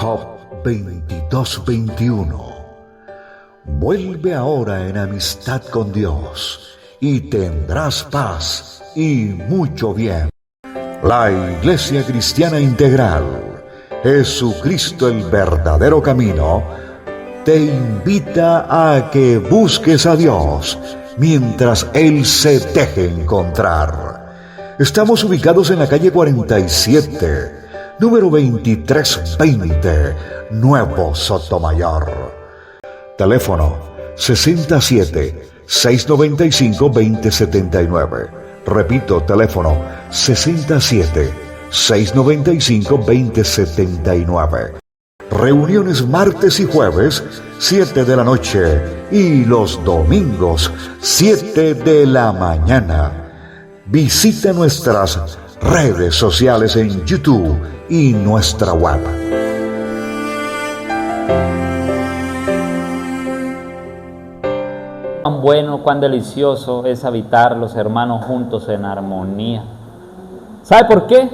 Job 22:21. Vuelve ahora en amistad con Dios y tendrás paz y mucho bien. La Iglesia Cristiana Integral, Jesucristo el verdadero camino, te invita a que busques a Dios mientras Él se deje encontrar. Estamos ubicados en la calle 47, número 2320, Nuevo Sotomayor. Teléfono 67-695-2079. Repito, teléfono 67-695-2079. Reuniones martes y jueves, 7 de la noche, y los domingos, 7 de la mañana. Visita nuestras redes sociales en YouTube y nuestra web. Cuán bueno, cuán delicioso es habitar los hermanos juntos en armonía. ¿Sabe por qué?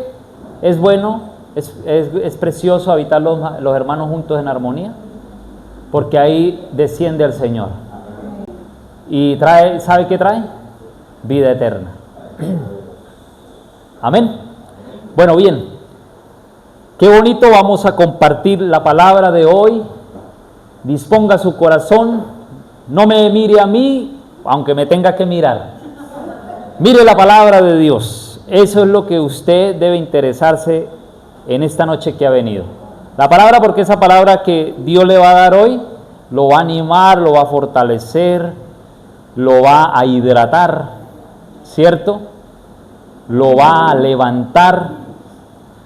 Es bueno, es precioso habitar los hermanos juntos en armonía, porque ahí desciende el Señor y trae, ¿sabe qué trae? Vida eterna. Amén. Bueno, bien, qué bonito, vamos a compartir la palabra de hoy. Disponga su corazón, no me mire a mí, aunque me tenga que mirar. Mire la palabra de Dios. Eso es lo que usted debe interesarse en esta noche que ha venido. La palabra, porque esa palabra que Dios le va a dar hoy, lo va a animar, lo va a fortalecer, lo va a hidratar, ¿cierto? Lo va a levantar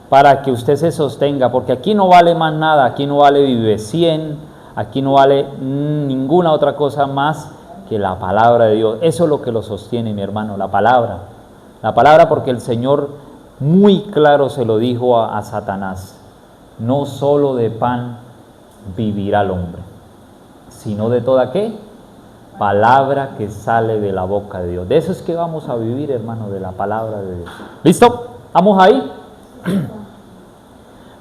para que usted se sostenga, porque aquí no vale más nada, aquí no vale Vive 100, aquí no vale ninguna otra cosa más que la palabra de Dios. Eso es lo que lo sostiene, mi hermano, la palabra. La palabra, porque el Señor muy claro se lo dijo a Satanás: no solo de pan vivirá el hombre, sino de toda ¿qué? Palabra que sale de la boca de Dios. De eso es que vamos a vivir, hermano, de la palabra de Dios. ¿Listo? ¿Vamos ahí?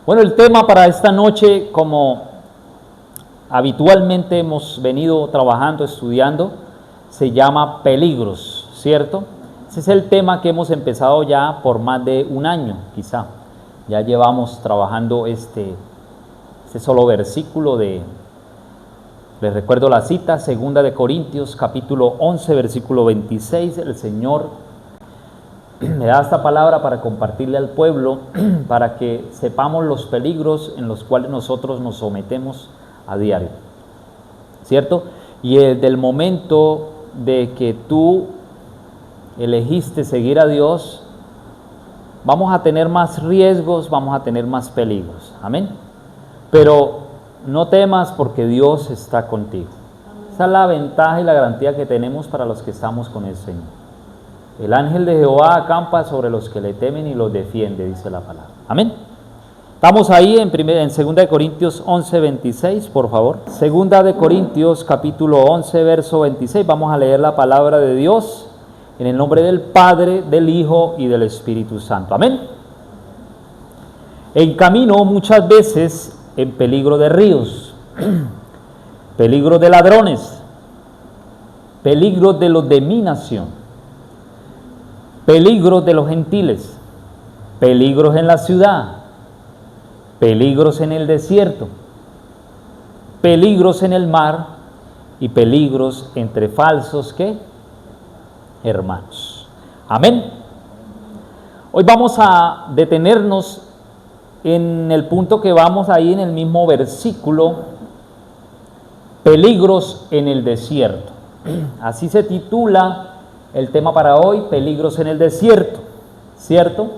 Bueno, el tema para esta noche, como habitualmente hemos venido trabajando, estudiando, se llama peligros, ¿cierto? Ese es el tema que hemos empezado ya por más de un año, quizá. Ya llevamos trabajando este solo versículo de, les recuerdo la cita, 2 de Corintios, capítulo 11, versículo 26. El Señor me da esta palabra para compartirle al pueblo, para que sepamos los peligros en los cuales nosotros nos sometemos a diario, ¿cierto? Y desde el momento de que tú elegiste seguir a Dios, vamos a tener más riesgos, vamos a tener más peligros, amén. Pero no temas, porque Dios está contigo. Esa es la ventaja y la garantía que tenemos para los que estamos con el Señor. El ángel de Jehová acampa sobre los que le temen y los defiende, dice la palabra, amén. Estamos ahí en 2 de Corintios 11, 26, por favor. 2 de Corintios, capítulo 11, verso 26. Vamos a leer la palabra de Dios en el nombre del Padre, del Hijo y del Espíritu Santo. Amén. En camino muchas veces en peligro de ríos, peligro de ladrones, peligro de los de mi nación, peligros de los gentiles, peligros en la ciudad, peligros en el desierto, peligros en el mar y peligros entre falsos ¿qué? Hermanos. Amén. Hoy vamos a detenernos en el punto que vamos ahí en el mismo versículo, peligros en el desierto. Así se titula el tema para hoy, peligros en el desierto, ¿cierto?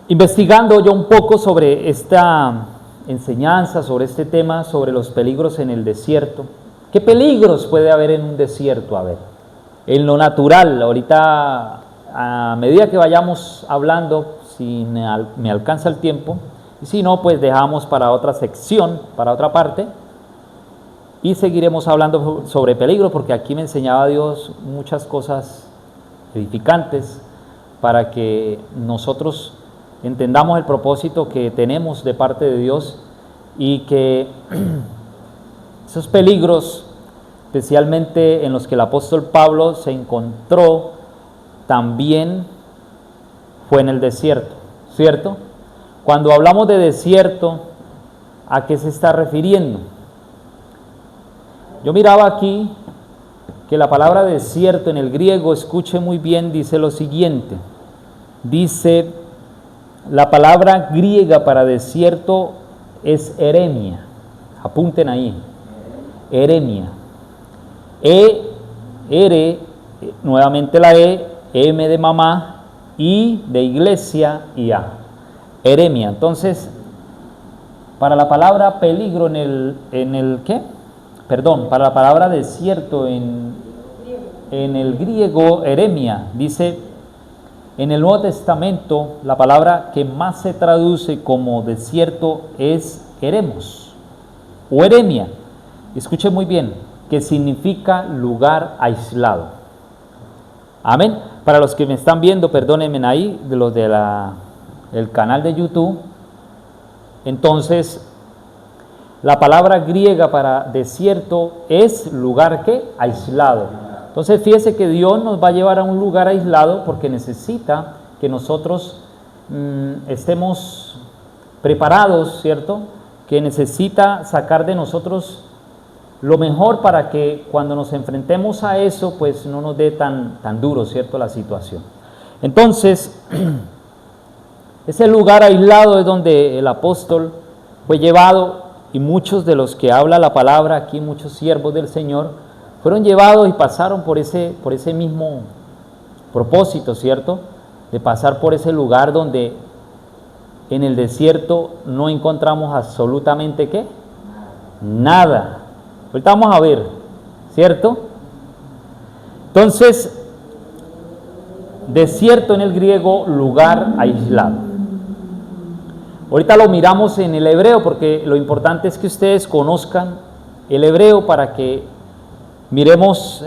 Investigando yo un poco sobre esta enseñanza, sobre este tema, sobre los peligros en el desierto. ¿Qué peligros puede haber en un desierto? A ver, en lo natural, ahorita a medida que vayamos hablando, si me alcanza el tiempo, y si no, pues dejamos para otra sección, para otra parte, y seguiremos hablando sobre peligro, porque aquí me enseñaba Dios muchas cosas edificantes para que nosotros entendamos el propósito que tenemos de parte de Dios y que esos peligros, especialmente en los que el apóstol Pablo se encontró, también fue en el desierto, ¿cierto? Cuando hablamos de desierto, ¿a qué se está refiriendo? Yo miraba aquí que la palabra desierto en el griego, escuche muy bien, dice lo siguiente. Dice, la palabra griega para desierto es eremia. Apunten ahí. Eremia. Nuevamente la M de mamá, I de iglesia y A. Eremia. Entonces, para la palabra peligro para la palabra desierto en el griego, eremia, dice, en el Nuevo Testamento, la palabra que más se traduce como desierto es eremos, o eremia. Escuche muy bien, que significa lugar aislado. Amén. Para los que me están viendo, perdónenme ahí, de los del canal de YouTube, entonces, la palabra griega para desierto es lugar ¿qué? Aislado. Entonces, fíjese que Dios nos va a llevar a un lugar aislado porque necesita que nosotros estemos preparados, ¿cierto? Que necesita sacar de nosotros lo mejor para que cuando nos enfrentemos a eso, pues no nos dé tan duro, ¿cierto? La situación. Entonces, ese lugar aislado es donde el apóstol fue llevado, y muchos de los que habla la palabra aquí, muchos siervos del Señor, fueron llevados y pasaron por ese mismo propósito, ¿cierto? De pasar por ese lugar donde en el desierto no encontramos absolutamente ¿qué? Nada. Ahorita vamos a ver, ¿cierto? Entonces, desierto en el griego, lugar aislado. Ahorita lo miramos en el hebreo porque lo importante es que ustedes conozcan el hebreo para que miremos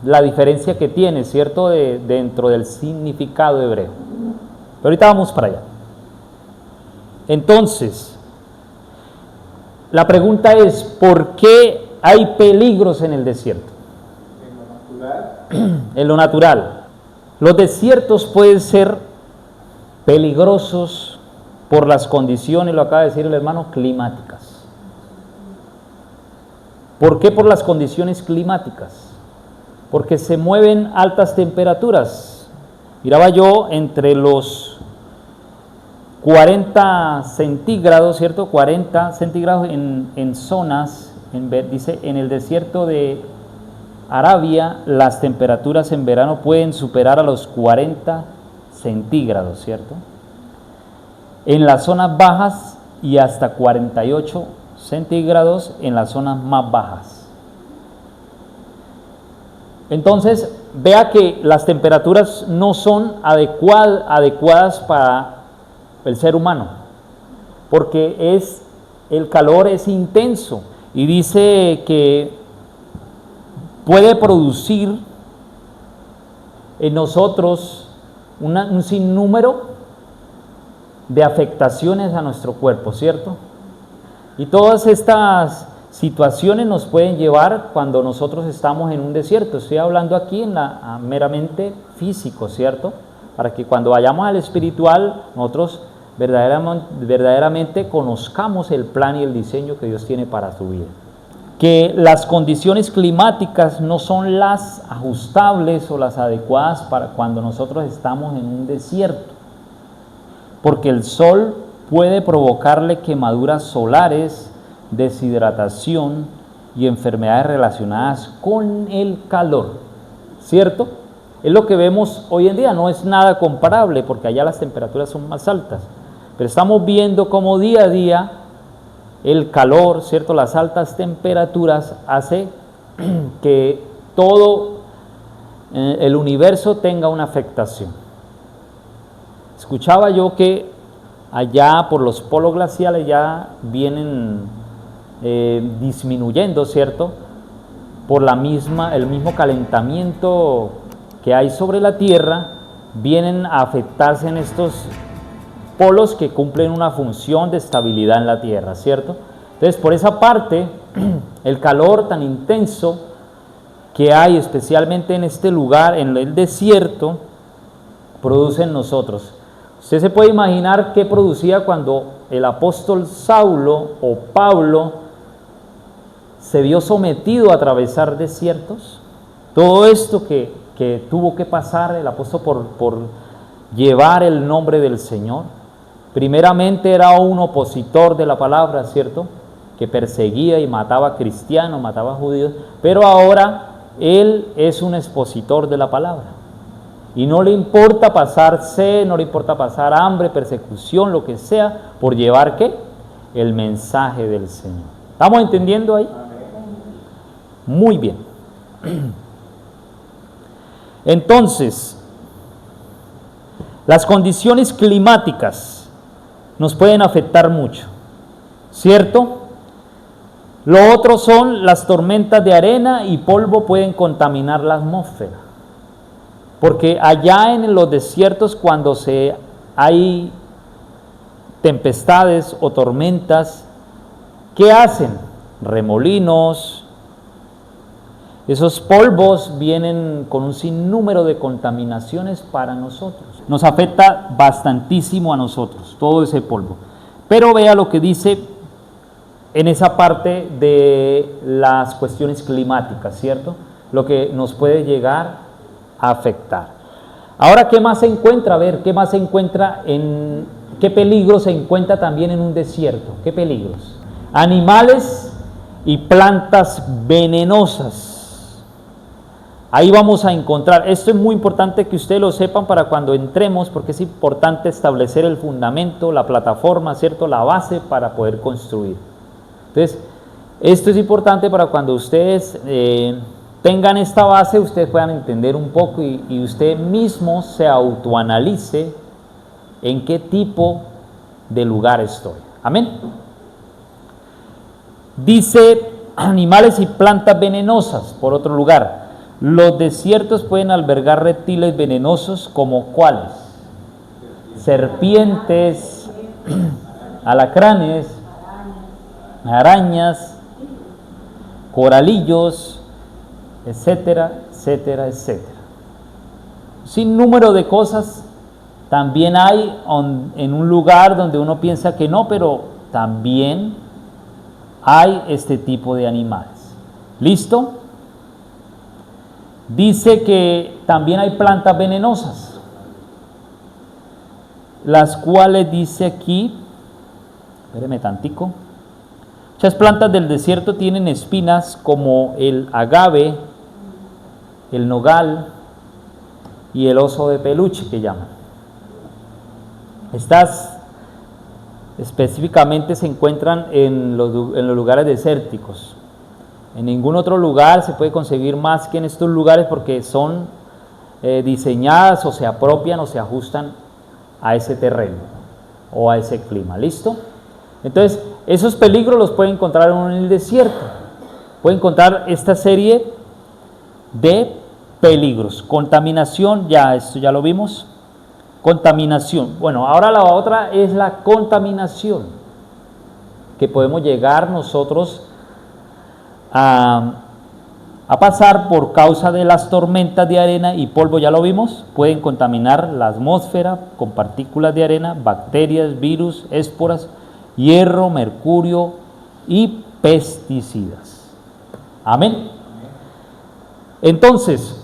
la diferencia que tiene, ¿cierto? Dentro del significado hebreo. Pero ahorita vamos para allá. Entonces, la pregunta es, ¿por qué hay peligros en el desierto? En lo natural. Los desiertos pueden ser peligrosos por las condiciones, lo acaba de decir el hermano, climáticas. ¿Por qué por las condiciones climáticas? Porque se mueven altas temperaturas. Miraba yo entre los 40 centígrados, ¿cierto? 40 centígrados en zonas, dice, en el desierto de Arabia, las temperaturas en verano pueden superar a los 40 centígrados, ¿cierto? En las zonas bajas y hasta 48 centígrados en las zonas más bajas. Entonces, vea que las temperaturas no son adecuadas para el ser humano, porque el calor es intenso y dice que puede producir en nosotros un sinnúmero de afectaciones a nuestro cuerpo, ¿cierto? Y todas estas situaciones nos pueden llevar cuando nosotros estamos en un desierto. Estoy hablando aquí meramente físico, ¿cierto? Para que cuando vayamos al espiritual, nosotros verdaderamente conozcamos el plan y el diseño que Dios tiene para su vida. Que las condiciones climáticas no son las ajustables o las adecuadas para cuando nosotros estamos en un desierto. Porque el sol puede provocarle quemaduras solares, deshidratación y enfermedades relacionadas con el calor, ¿cierto? Es lo que vemos hoy en día, no es nada comparable porque allá las temperaturas son más altas, pero estamos viendo cómo día a día el calor, ¿cierto? Las altas temperaturas hace que todo el universo tenga una afectación. Escuchaba yo que allá por los polos glaciales ya vienen disminuyendo, ¿cierto? Por el mismo calentamiento que hay sobre la Tierra, vienen a afectarse en estos polos que cumplen una función de estabilidad en la Tierra, ¿cierto? Entonces, por esa parte, el calor tan intenso que hay especialmente en este lugar, en el desierto, produce en nosotros. Usted se puede imaginar qué producía cuando el apóstol Saulo o Pablo se vio sometido a atravesar desiertos. Todo esto que tuvo que pasar el apóstol por llevar el nombre del Señor. Primeramente era un opositor de la palabra, ¿cierto? Que perseguía y mataba a cristianos, mataba a judíos, pero ahora él es un expositor de la palabra. Y no le importa pasar sed, no le importa pasar hambre, persecución, lo que sea, por llevar ¿qué? El mensaje del Señor. ¿Estamos entendiendo ahí? Muy bien. Entonces, las condiciones climáticas nos pueden afectar mucho, ¿cierto? Lo otro son las tormentas de arena y polvo pueden contaminar la atmósfera. Porque allá en los desiertos, cuando hay tempestades o tormentas, ¿qué hacen? Remolinos. Esos polvos vienen con un sinnúmero de contaminaciones para nosotros. Nos afecta bastantísimo a nosotros, todo ese polvo. Pero vea lo que dice en esa parte de las cuestiones climáticas, ¿cierto? Lo que nos puede llegar a afectar. Ahora, ¿qué más se encuentra? A ver, ¿qué más se encuentra qué peligros se encuentra también en un desierto? ¿Qué peligros? Animales y plantas venenosas. Ahí vamos a encontrar, esto es muy importante que ustedes lo sepan para cuando entremos, porque es importante establecer el fundamento, la plataforma, ¿cierto? La base para poder construir. Entonces, esto es importante para cuando ustedes tengan esta base, ustedes puedan entender un poco y usted mismo se autoanalice en qué tipo de lugar estoy. Amén. Dice animales y plantas venenosas, por otro lugar. Los desiertos pueden albergar reptiles venenosos como ¿cuáles? Serpientes, alacranes, arañas, coralillos, etcétera, etcétera, etcétera. Sin número de cosas. También hay en un lugar donde uno piensa que no, pero también hay este tipo de animales. ¿Listo? Dice que también hay plantas venenosas, las cuales dice aquí, espéreme tantico, muchas plantas del desierto tienen espinas como el agave, el nogal y el oso de peluche que llaman. Estas específicamente se encuentran en los lugares desérticos. En ningún otro lugar se puede conseguir más que en estos lugares porque son diseñadas o se apropian o se ajustan a ese terreno o a ese clima. ¿Listo? Entonces, esos peligros los puede encontrar en el desierto. Puede encontrar esta serie de peligros. Contaminación, esto ya lo vimos. Contaminación. Bueno, ahora la otra es la contaminación que podemos llegar nosotros a pasar por causa de las tormentas de arena y polvo, ya lo vimos, pueden contaminar la atmósfera con partículas de arena, bacterias, virus, esporas, hierro, mercurio y pesticidas. Amén. Entonces,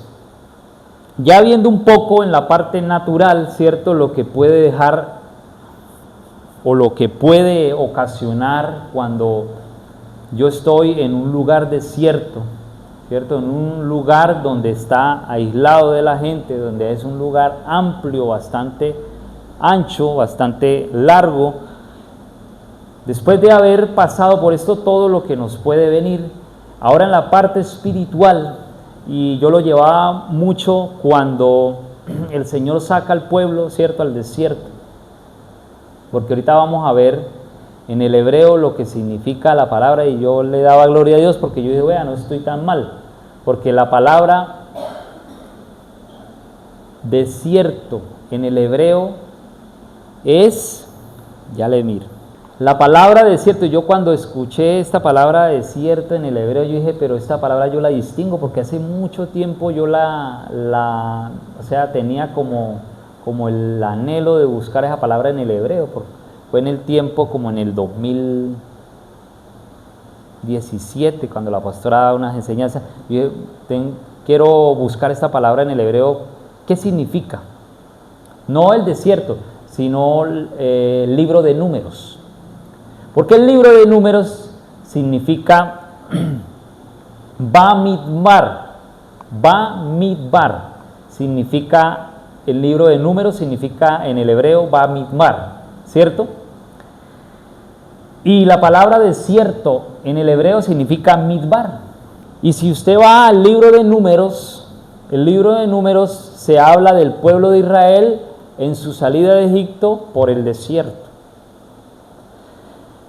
ya viendo un poco en la parte natural, ¿cierto? Lo que puede dejar o lo que puede ocasionar cuando yo estoy en un lugar desierto, ¿cierto? En un lugar donde está aislado de la gente, donde es un lugar amplio, bastante ancho, bastante largo. Después de haber pasado por esto todo lo que nos puede venir, ahora en la parte espiritual, y yo lo llevaba mucho cuando el Señor saca al pueblo, ¿cierto?, al desierto, porque ahorita vamos a ver en el hebreo lo que significa la palabra, y yo le daba gloria a Dios porque yo dije, vea, no estoy tan mal, porque la palabra desierto en el hebreo ya le miro. La palabra desierto, yo cuando escuché esta palabra desierto en el hebreo, yo dije, pero esta palabra yo la distingo porque hace mucho tiempo yo tenía como el anhelo de buscar esa palabra en el hebreo, porque fue en el tiempo como en el 2017, cuando la pastora daba unas enseñanzas, yo quiero buscar esta palabra en el hebreo, ¿qué significa? No el desierto, sino el libro de números. Porque el libro de números significa Bamidbar. Bamidbar significa, el libro de números significa en el hebreo Bamidbar, ¿cierto? Y la palabra desierto en el hebreo significa Midbar. Y si usted va al libro de números, el libro de números se habla del pueblo de Israel en su salida de Egipto por el desierto.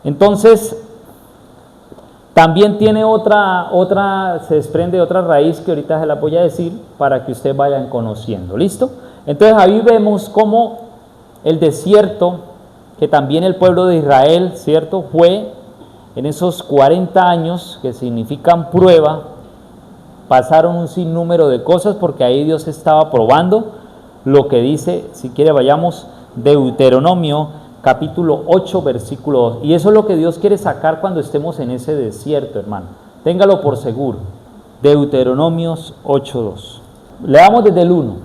Entonces, también tiene se desprende otra raíz que ahorita se la voy a decir para que ustedes vayan conociendo. ¿Listo? Entonces ahí vemos cómo el desierto, que también el pueblo de Israel, ¿cierto?, fue en esos 40 años que significan prueba, pasaron un sinnúmero de cosas porque ahí Dios estaba probando lo que dice, si quiere vayamos, Deuteronomio capítulo 8, versículo 2. Y eso es lo que Dios quiere sacar cuando estemos en ese desierto, hermano. Téngalo por seguro. Deuteronomios 8:2. Leamos desde el 1.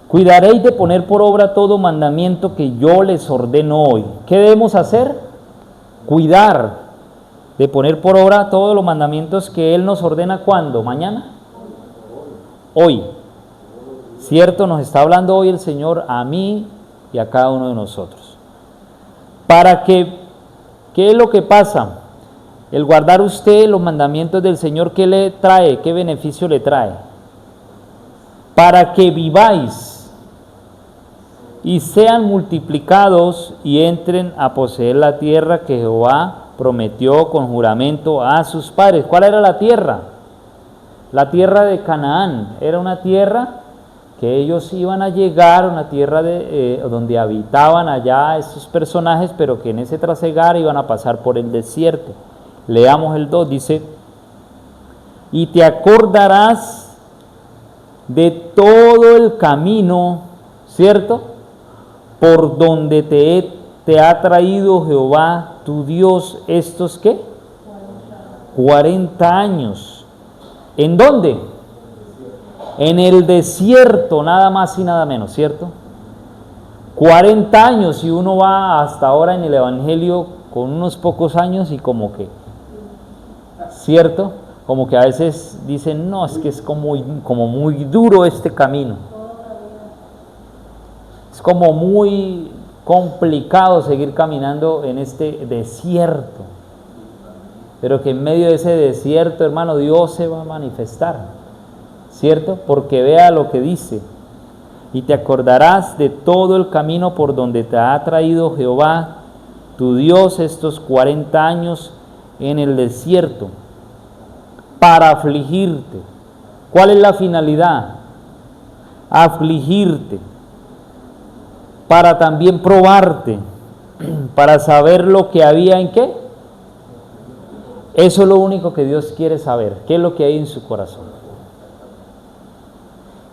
Cuidaréis de poner por obra todo mandamiento que yo les ordeno hoy. ¿Qué debemos hacer? Cuidar de poner por obra todos los mandamientos que Él nos ordena. ¿Cuándo? ¿Mañana? Hoy. ¿Cierto? Nos está hablando hoy el Señor a mí y a cada uno de nosotros. Para que, ¿qué es lo que pasa? El guardar usted los mandamientos del Señor, ¿qué le trae? ¿Qué beneficio le trae? Para que viváis y sean multiplicados y entren a poseer la tierra que Jehová prometió con juramento a sus padres. ¿Cuál era la tierra? La tierra de Canaán. Era una tierra que ellos iban a llegar, una tierra donde habitaban allá esos personajes, pero que en ese trasegar iban a pasar por el desierto. Leamos el 2, dice, y te acordarás de todo el camino, ¿cierto?, por donde te ha traído Jehová tu Dios estos, ¿qué? 40 años. ¿En dónde? En el desierto, nada más y nada menos, ¿cierto? 40 años, y uno va hasta ahora en el Evangelio con unos pocos años y como que, ¿cierto? Como que a veces dicen, no, es que es como muy duro este camino. Es como muy complicado seguir caminando en este desierto. Pero que en medio de ese desierto, hermano, Dios se va a manifestar. ¿Cierto? Porque vea lo que dice, y te acordarás de todo el camino por donde te ha traído Jehová, tu Dios, estos 40 años en el desierto, para afligirte. ¿Cuál es la finalidad? Afligirte, para también probarte, para saber lo que había en qué. Eso es lo único que Dios quiere saber, qué es lo que hay en su corazón.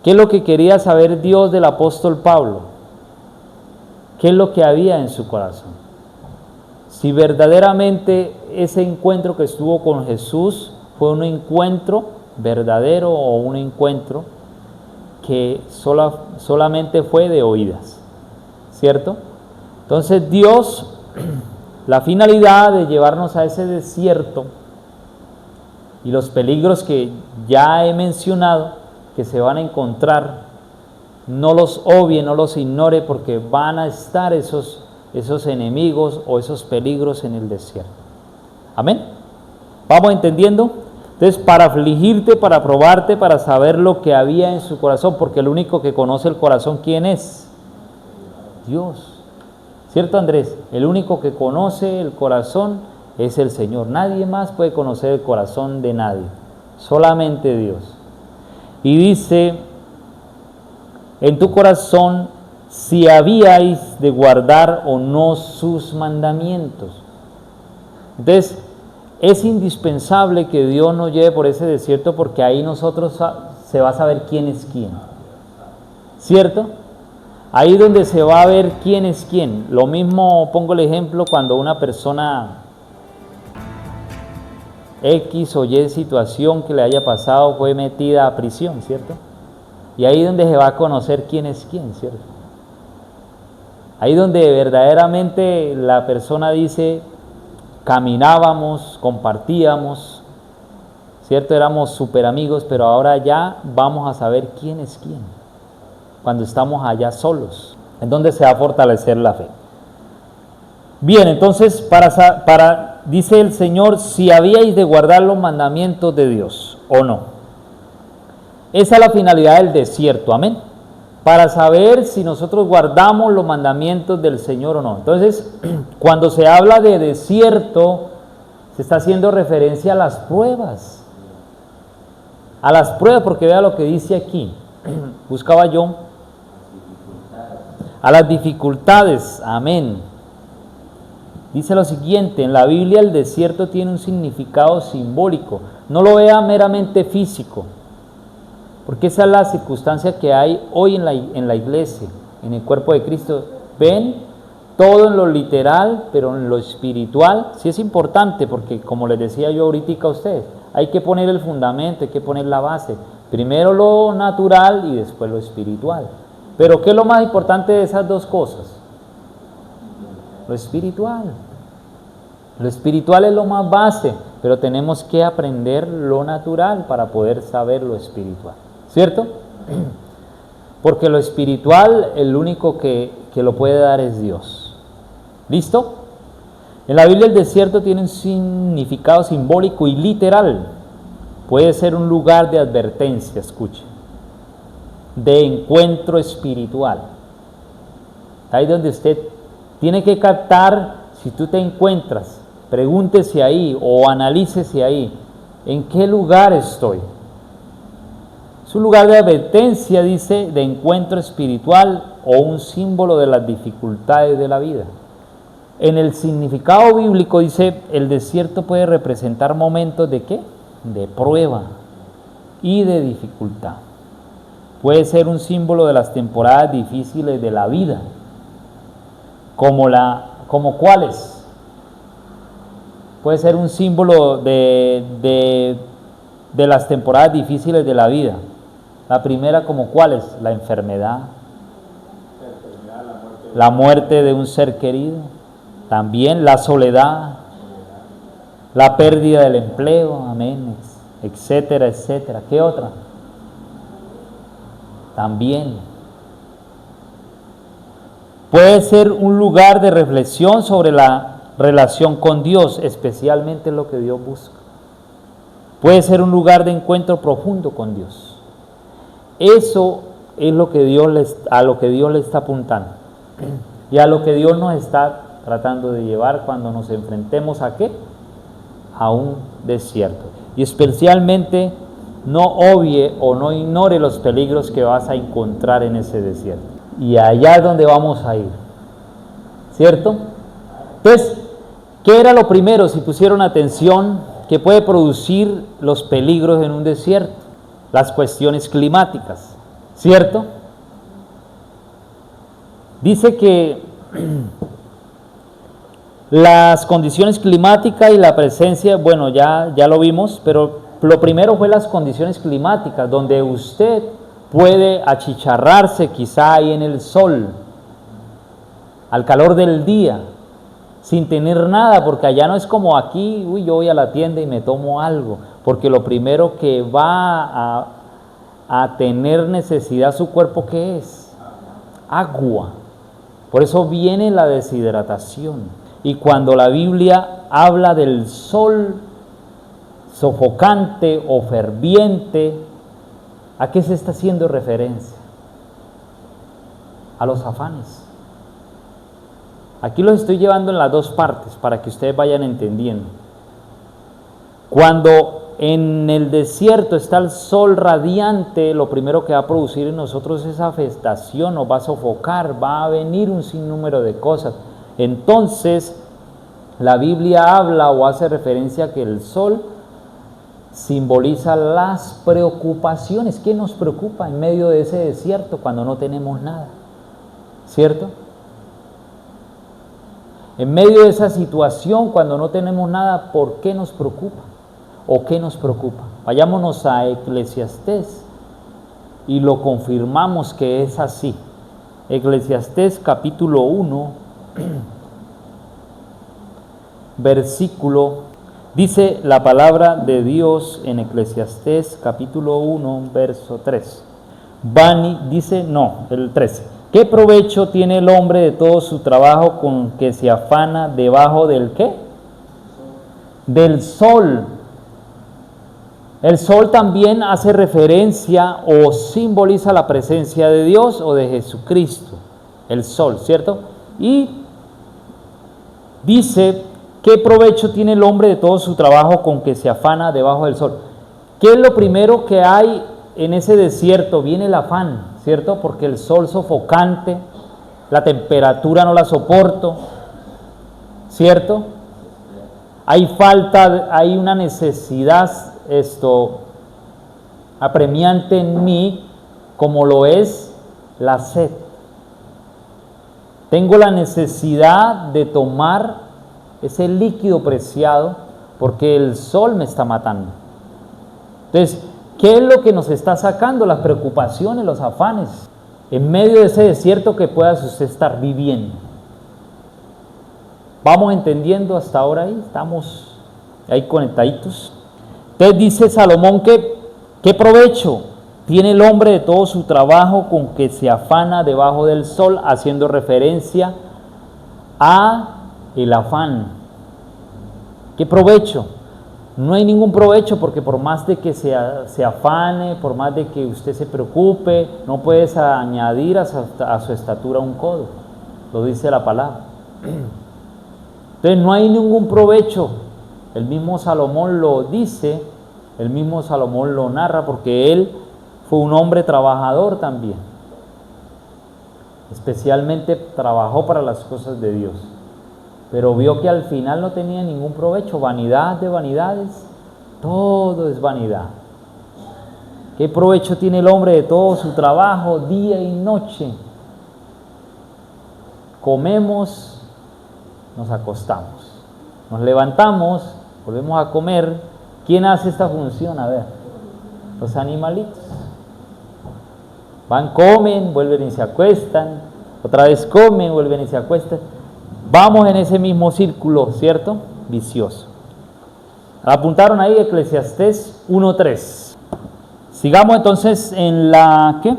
¿Qué es lo que quería saber Dios del apóstol Pablo? ¿Qué es lo que había en su corazón? Si verdaderamente ese encuentro que estuvo con Jesús fue un encuentro verdadero o un encuentro que solamente fue de oídas, ¿cierto? Entonces Dios, la finalidad de llevarnos a ese desierto y los peligros que ya he mencionado, que se van a encontrar, no los obvie, no los ignore, porque van a estar esos enemigos o esos peligros en el desierto. Amén. ¿Vamos entendiendo? Entonces, para afligirte, para probarte, para saber lo que había en su corazón, porque el único que conoce el corazón, ¿quién es? Dios. ¿Cierto, Andrés? El único que conoce el corazón es el Señor. Nadie más puede conocer el corazón de nadie, solamente Dios. Y dice, en tu corazón si habíais de guardar o no sus mandamientos. Entonces, es indispensable que Dios nos lleve por ese desierto, porque ahí nosotros se va a saber quién es quién, ¿cierto? Ahí donde se va a ver quién es quién. Lo mismo, pongo el ejemplo, cuando una persona X o Y situación que le haya pasado fue metida a prisión, ¿cierto? Y ahí donde se va a conocer quién es quién, ¿cierto? Ahí donde verdaderamente la persona dice, caminábamos, compartíamos, ¿cierto? Éramos súper amigos, pero ahora ya vamos a saber quién es quién, cuando estamos allá solos, en donde se va a fortalecer la fe. Bien, entonces, dice el Señor, si habíais de guardar los mandamientos de Dios o no. Esa es la finalidad del desierto, amén. Para saber si nosotros guardamos los mandamientos del Señor o no. Entonces, cuando se habla de desierto, se está haciendo referencia a las pruebas. A las pruebas, porque vea lo que dice aquí. Buscaba yo. A las dificultades, amén. Dice lo siguiente, en la Biblia el desierto tiene un significado simbólico. No lo vea meramente físico, porque esa es la circunstancia que hay hoy en la iglesia, en el cuerpo de Cristo. Ven todo en lo literal, pero en lo espiritual sí es importante, porque como les decía yo ahorita a ustedes, hay que poner el fundamento, hay que poner la base. Primero lo natural y después lo espiritual. Pero ¿qué es lo más importante de esas dos cosas? Lo espiritual. Lo espiritual es lo más base, pero tenemos que aprender lo natural para poder saber lo espiritual, ¿cierto? Porque lo espiritual, el único que lo puede dar es Dios. ¿Listo? En la Biblia el desierto tiene un significado simbólico y literal. Puede ser un lugar de advertencia, escuche, de encuentro espiritual. Ahí donde usted tiene que captar, si tú te encuentras, pregúntese ahí o analícese ahí, ¿en qué lugar estoy? Es un lugar de advertencia, dice, de encuentro espiritual o un símbolo de las dificultades de la vida. En el significado bíblico dice, el desierto puede representar momentos de ¿qué? De prueba y de dificultad. Puede ser un símbolo de las temporadas difíciles de la vida. ¿Como cuáles? Puede ser un símbolo de las temporadas difíciles de la vida. La primera, ¿como cuáles? La enfermedad, la muerte de un ser querido, también la soledad, la pérdida del empleo, amén, etcétera, etcétera. ¿Qué otra? También puede ser un lugar de reflexión sobre la relación con Dios, especialmente lo que Dios busca. Puede ser un lugar de encuentro profundo con Dios. Eso es a lo que Dios le está apuntando y a lo que Dios nos está tratando de llevar cuando nos enfrentemos ¿a qué? A un desierto. Y especialmente no obvie o no ignore los peligros que vas a encontrar en ese desierto. Y allá es donde vamos a ir, ¿cierto? Entonces, ¿qué era lo primero, si pusieron atención, que puede producir los peligros en un desierto? Las cuestiones climáticas, ¿cierto? Dice que las condiciones climáticas y la presencia, bueno, ya lo vimos, pero lo primero fue las condiciones climáticas, donde usted puede achicharrarse quizá ahí en el sol, al calor del día, sin tener nada, porque allá no es como aquí, yo voy a la tienda y me tomo algo, porque lo primero que va a tener necesidad su cuerpo, ¿qué es? Agua. Por eso viene la deshidratación. Y cuando la Biblia habla del sol sofocante o ferviente, ¿a qué se está haciendo referencia? A los afanes. Aquí los estoy llevando en las dos partes para que ustedes vayan entendiendo. Cuando en el desierto está el sol radiante, lo primero que va a producir en nosotros es afectación, nos va a sofocar, va a venir un sinnúmero de cosas. Entonces, la Biblia habla o hace referencia a que el sol simboliza las preocupaciones. ¿Qué nos preocupa en medio de ese desierto cuando no tenemos nada? ¿Cierto? En medio de esa situación, cuando no tenemos nada, ¿por qué nos preocupa? ¿O qué nos preocupa? Vayámonos a Eclesiastés y lo confirmamos que es así. Eclesiastés capítulo 1, versículo, dice la palabra de Dios en Eclesiastés capítulo 1, verso 3. El 13. ¿Qué provecho tiene el hombre de todo su trabajo con que se afana debajo del qué? Del sol. El sol también hace referencia o simboliza la presencia de Dios o de Jesucristo. El sol, ¿cierto? Y dice, ¿qué provecho tiene el hombre de todo su trabajo con que se afana debajo del sol? ¿Qué es lo primero que hay en ese desierto? Viene el afán, ¿cierto? Porque el sol sofocante, la temperatura no la soporto, ¿cierto? Hay falta, hay una necesidad apremiante en mí, como lo es la sed. Tengo la necesidad de tomar ese líquido preciado porque el sol me está matando. Entonces, ¿qué es lo que nos está sacando? Las preocupaciones, los afanes, en medio de ese desierto que pueda usted estar viviendo. ¿Vamos entendiendo hasta ahora ahí? ¿Estamos ahí conectaditos? Entonces dice Salomón que, ¿qué provecho tiene el hombre de todo su trabajo con que se afana debajo del sol? Haciendo referencia a el afán. ¿Qué provecho? No hay ningún provecho, porque por más de que se afane, por más de que usted se preocupe, no puedes añadir a su estatura un codo. Lo dice la palabra. Entonces no hay ningún provecho. El mismo Salomón lo dice, el mismo Salomón lo narra, porque él fue un hombre trabajador también. Especialmente trabajó para las cosas de Dios. Pero vio que al final no tenía ningún provecho. Vanidad de vanidades, todo es vanidad. ¿Qué provecho tiene el hombre de todo su trabajo, día y noche? Comemos, nos acostamos, nos levantamos, volvemos a comer. ¿Quién hace esta función? A ver, los animalitos. Van, comen, vuelven y se acuestan, otra vez comen, vuelven y se acuestan. Vamos en ese mismo círculo, ¿cierto? Vicioso. Apuntaron ahí Eclesiastés 1:3. Sigamos entonces en la ¿qué?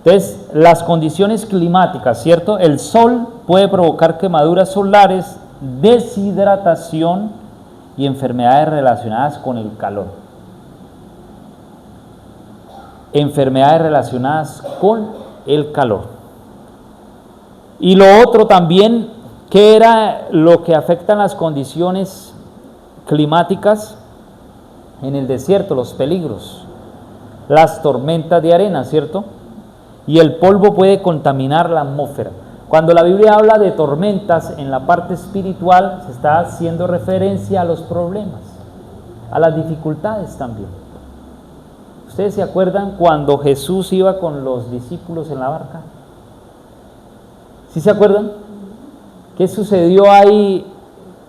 Entonces, las condiciones climáticas, ¿cierto? El sol puede provocar quemaduras solares, deshidratación y enfermedades relacionadas con el calor. Enfermedades relacionadas con el calor. Y lo otro también, ¿qué era lo que afectan las condiciones climáticas en el desierto? Los peligros, las tormentas de arena, ¿cierto? Y el polvo puede contaminar la atmósfera. Cuando la Biblia habla de tormentas en la parte espiritual, se está haciendo referencia a los problemas, a las dificultades también. ¿Ustedes se acuerdan cuando Jesús iba con los discípulos en la barca? ¿Sí se acuerdan? ¿Qué sucedió ahí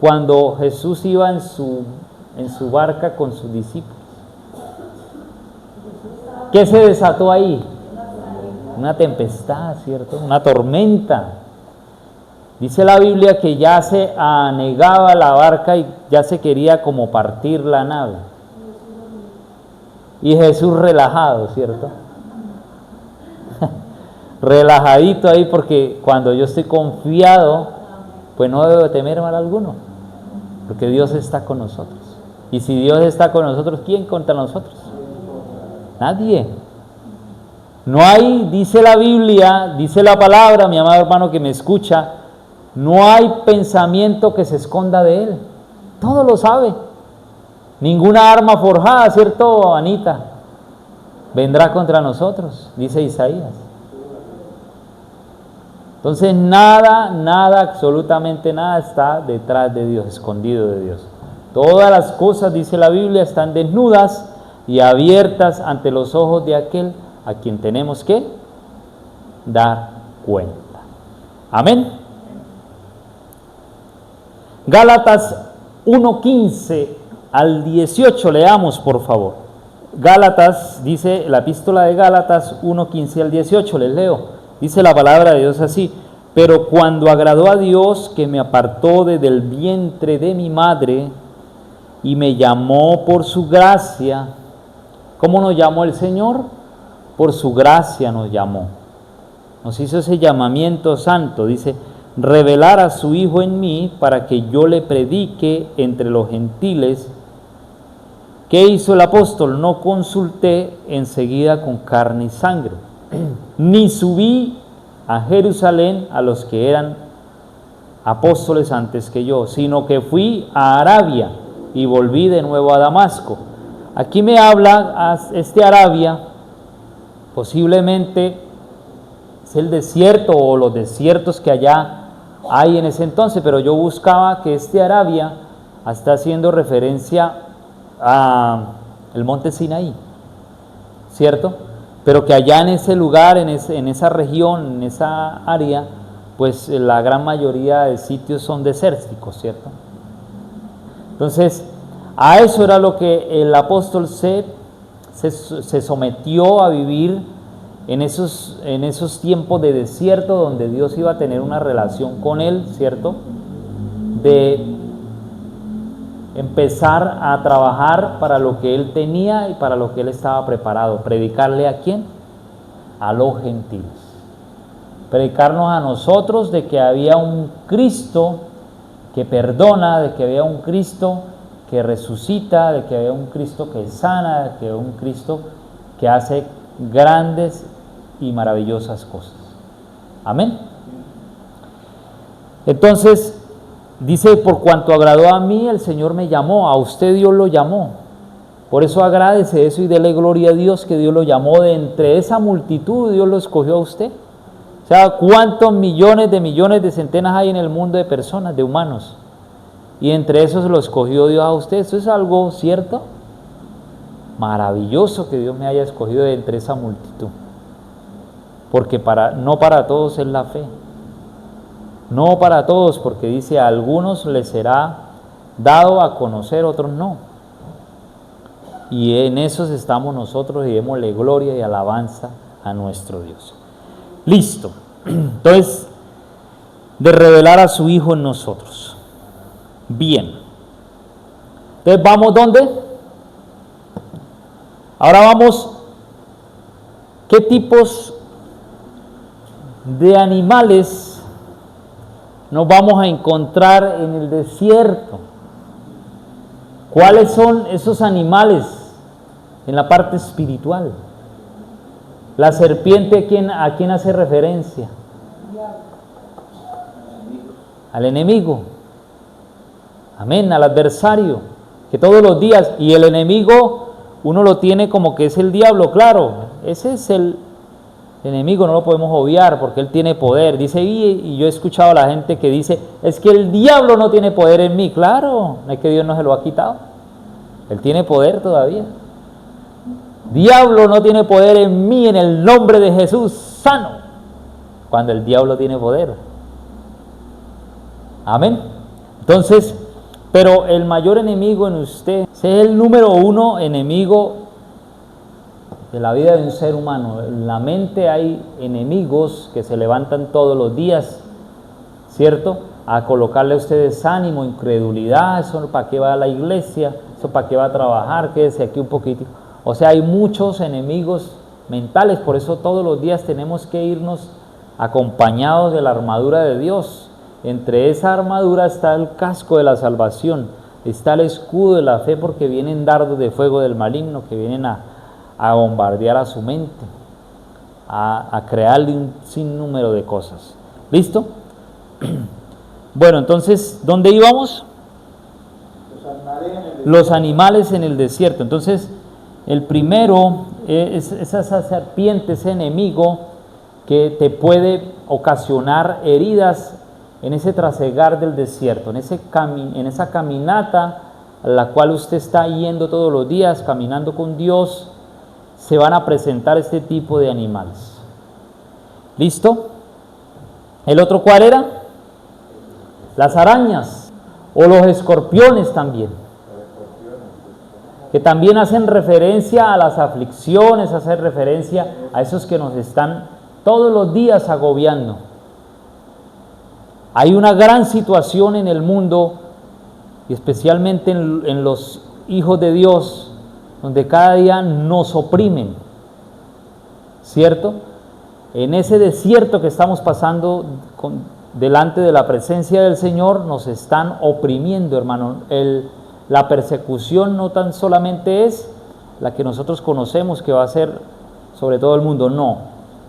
cuando Jesús iba en su barca con sus discípulos? ¿Qué se desató ahí? Una tempestad, ¿cierto? Una tormenta. Dice la Biblia que ya se anegaba la barca y ya se quería como partir la nave. Y Jesús relajado, ¿cierto? Relajadito ahí, porque cuando yo estoy confiado, pues no debo temer mal alguno, porque Dios está con nosotros. Y si Dios está con nosotros, ¿quién contra nosotros? Nadie. No hay, dice la Biblia, dice la palabra, mi amado hermano que me escucha, no hay pensamiento que se esconda de Él. Todo lo sabe. Ninguna arma forjada, ¿cierto, Anita? Vendrá contra nosotros, dice Isaías. Entonces nada, absolutamente nada está detrás de Dios, escondido de Dios. Todas las cosas, dice la Biblia, están desnudas y abiertas ante los ojos de aquel a quien tenemos que dar cuenta. Amén. Gálatas 1:15 al 18, leamos por favor. Gálatas, dice la epístola de Gálatas 1:15 al 18, les leo. Dice la palabra de Dios así: pero cuando agradó a Dios, que me apartó desde el vientre de mi madre y me llamó por su gracia. ¿Cómo nos llamó el Señor? Por su gracia nos llamó. Nos hizo ese llamamiento santo, dice: revelar a su Hijo en mí para que yo le predique entre los gentiles. ¿Qué hizo el apóstol? No consulté enseguida con carne y sangre, ni subí a Jerusalén a los que eran apóstoles antes que yo, sino que fui a Arabia y volví de nuevo a Damasco. Aquí me habla este Arabia, posiblemente es el desierto o los desiertos que allá hay en ese entonces, pero yo buscaba que este Arabia está haciendo referencia a el monte Sinaí, ¿cierto? Pero que allá en ese lugar, en esa región, en esa área, pues la gran mayoría de sitios son desérticos, ¿cierto? Entonces, a eso era lo que el apóstol se sometió a vivir en esos tiempos de desierto, donde Dios iba a tener una relación con él, ¿cierto? De empezar a trabajar para lo que él tenía y para lo que él estaba preparado. ¿Predicarle a quién? A los gentiles. Predicarnos a nosotros de que había un Cristo que perdona, de que había un Cristo que resucita, de que había un Cristo que sana, de que había un Cristo que hace grandes y maravillosas cosas. Amén. Entonces, dice: por cuanto agradó a mí, el Señor me llamó. A usted Dios lo llamó. Por eso agradece eso y dele gloria a Dios que Dios lo llamó. De entre esa multitud, Dios lo escogió a usted. O sea, ¿cuántos millones, de centenas hay en el mundo de personas, de humanos? Y entre esos lo escogió Dios a usted. Eso es algo cierto, maravilloso, que Dios me haya escogido de entre esa multitud. Porque no para todos es la fe. No para todos, porque dice: a algunos les será dado a conocer, otros no. Y en esos estamos nosotros, y démosle gloria y alabanza a nuestro Dios. Listo. Entonces, de revelar a su Hijo en nosotros. Bien. Entonces, ¿vamos dónde? Ahora vamos, ¿qué tipos de animales nos vamos a encontrar en el desierto? ¿Cuáles son esos animales en la parte espiritual? La serpiente, ¿a quién hace referencia? Al enemigo. Amén, al adversario, que todos los días, y el enemigo uno lo tiene como que es el diablo, claro, ese es el enemigo, no lo podemos obviar porque él tiene poder. Dice, y yo he escuchado a la gente que dice: es que el diablo no tiene poder en mí. Claro, no es que Dios no se lo ha quitado, él tiene poder todavía. Diablo no tiene poder en mí, en el nombre de Jesús, sano, cuando el diablo tiene poder. Amén. Entonces, pero el mayor enemigo en usted, ese es el número uno enemigo de la vida de un ser humano. En la mente hay enemigos que se levantan todos los días, ¿cierto? A colocarle a ustedes ánimo, incredulidad: eso para qué va a la iglesia, eso para qué va a trabajar, quédese aquí un poquitito. O sea, hay muchos enemigos mentales, por eso todos los días tenemos que irnos acompañados de la armadura de Dios. Entre esa armadura está el casco de la salvación, está el escudo de la fe, porque vienen dardos de fuego del maligno que vienen a bombardear a su mente, a crearle un sinnúmero de cosas. ¿Listo? Bueno, entonces, ¿dónde íbamos? Los armaré en el Los animales en el desierto. Entonces, el primero es esa serpiente, ese enemigo que te puede ocasionar heridas en ese trasegar del desierto, en esa caminata a la cual usted está yendo todos los días, caminando con Dios, se van a presentar este tipo de animales. ¿Listo? ¿El otro cuál era? Las arañas o los escorpiones también, que también hacen referencia a las aflicciones, hacen referencia a esos que nos están todos los días agobiando. Hay una gran situación en el mundo, y especialmente en los hijos de Dios, donde cada día nos oprimen, ¿cierto? En ese desierto que estamos pasando delante de la presencia del Señor, nos están oprimiendo, hermano. La persecución no tan solamente es la que nosotros conocemos que va a ser sobre todo el mundo, no.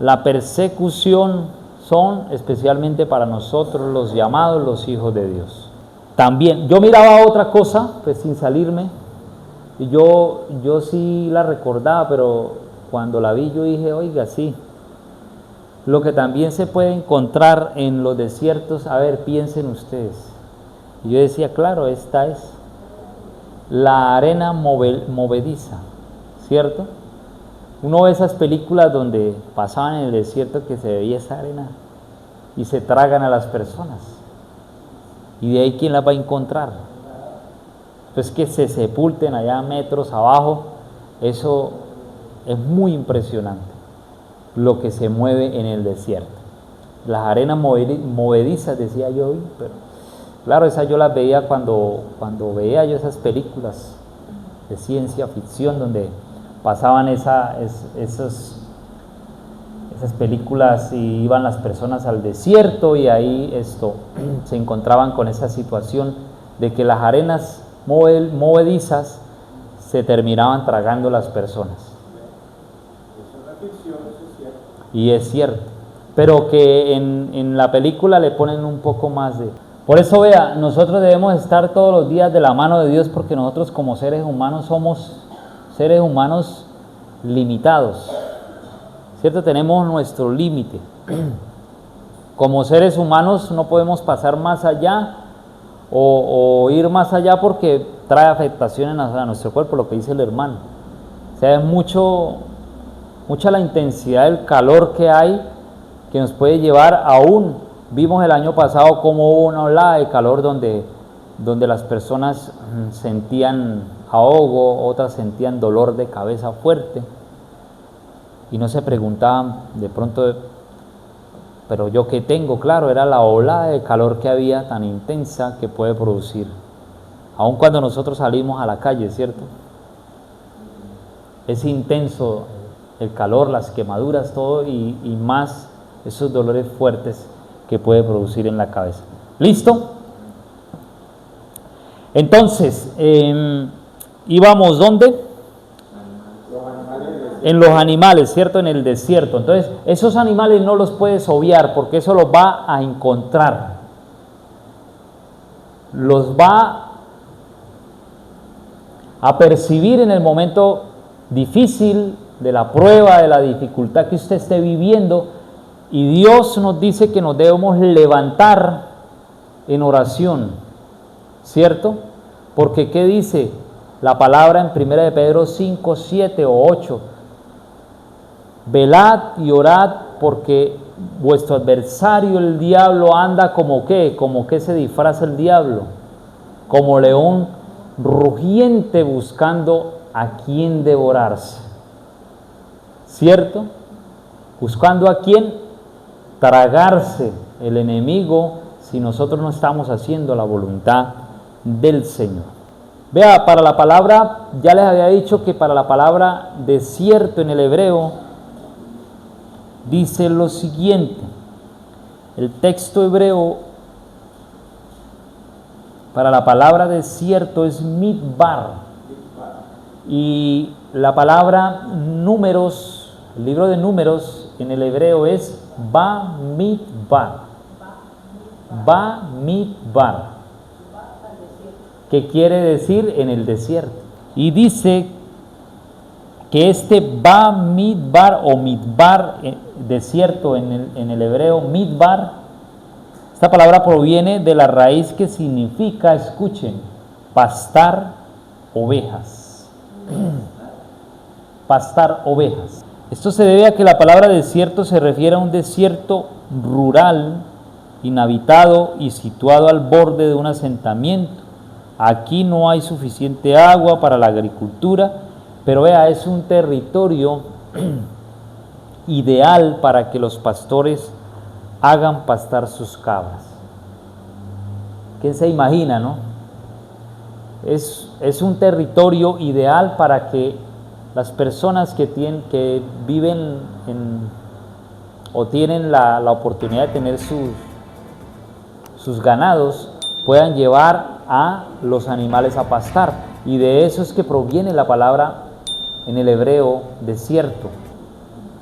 La persecución son especialmente para nosotros los llamados, los hijos de Dios. También, yo miraba otra cosa, pues sin salirme, y yo sí la recordaba, pero cuando la vi yo dije, oiga, sí, lo que también se puede encontrar en los desiertos, a ver, piensen ustedes. Y yo decía, claro, esta es la arena movediza, ¿cierto? Uno ve esas películas donde pasaban en el desierto que se veía esa arena y se tragan a las personas. Y de ahí, ¿quién las va a encontrar? Pues que se sepulten allá metros abajo. Eso es muy impresionante, lo que se mueve en el desierto. Las arenas movedizas, decía yo, pero claro, esas yo las veía cuando veía yo esas películas de ciencia ficción donde pasaban esas películas y iban las personas al desierto y ahí se encontraban con esa situación de que las arenas movedizas se terminaban tragando las personas. Y es cierto, pero que en la película le ponen un poco más de... Por eso vea, nosotros debemos estar todos los días de la mano de Dios, porque nosotros como seres humanos somos seres humanos limitados, ¿cierto? Tenemos nuestro límite. Como seres humanos no podemos pasar más allá o ir más allá porque trae afectaciones a nuestro cuerpo, lo que dice el hermano. O sea, es mucha la intensidad del calor que hay, que nos puede llevar aún. Vimos el año pasado cómo hubo una ola de calor donde las personas sentían ahogo, otras sentían dolor de cabeza fuerte y no se preguntaban de pronto, pero yo qué tengo. Claro, era la ola de calor que había tan intensa que puede producir, aun cuando nosotros salimos a la calle, ¿cierto? Es intenso el calor, las quemaduras, todo y más esos dolores fuertes que puede producir en la cabeza. ¿Listo? Entonces, íbamos ¿dónde? En los animales, ¿cierto? En el desierto. Entonces, esos animales no los puedes obviar porque eso los va a encontrar. Los va a percibir en el momento difícil de la prueba, de la dificultad que usted esté viviendo. Y Dios nos dice que nos debemos levantar en oración, ¿cierto? Porque ¿qué dice la palabra en 1 de Pedro 5, 7 o 8? Velad y orad porque vuestro adversario el diablo anda como ¿qué? Como que se disfraza el diablo, como león rugiente buscando a quien devorarse, ¿cierto? Buscando a quien tragarse el enemigo si nosotros no estamos haciendo la voluntad del Señor. Vea, para la palabra, ya les había dicho que para la palabra desierto en el hebreo dice lo siguiente. El texto hebreo para la palabra desierto es midbar, y la palabra números, el libro de números en el hebreo es Bamidbar. Bamidbar, que quiere decir en el desierto. Y dice que este Bamidbar o Midbar, desierto en el hebreo, Midbar, esta palabra proviene de la raíz que significa, escuchen, pastar ovejas. Pastar ovejas. Esto se debe a que la palabra desierto se refiere a un desierto rural, inhabitado y situado al borde de un asentamiento. Aquí no hay suficiente agua para la agricultura, pero vea, es un territorio ideal para que los pastores hagan pastar sus cabras. ¿Quién se imagina, no? Es un territorio ideal para que las personas que viven o tienen la oportunidad de tener sus ganados puedan llevar a los animales a pastar. Y de eso es que proviene la palabra en el hebreo desierto.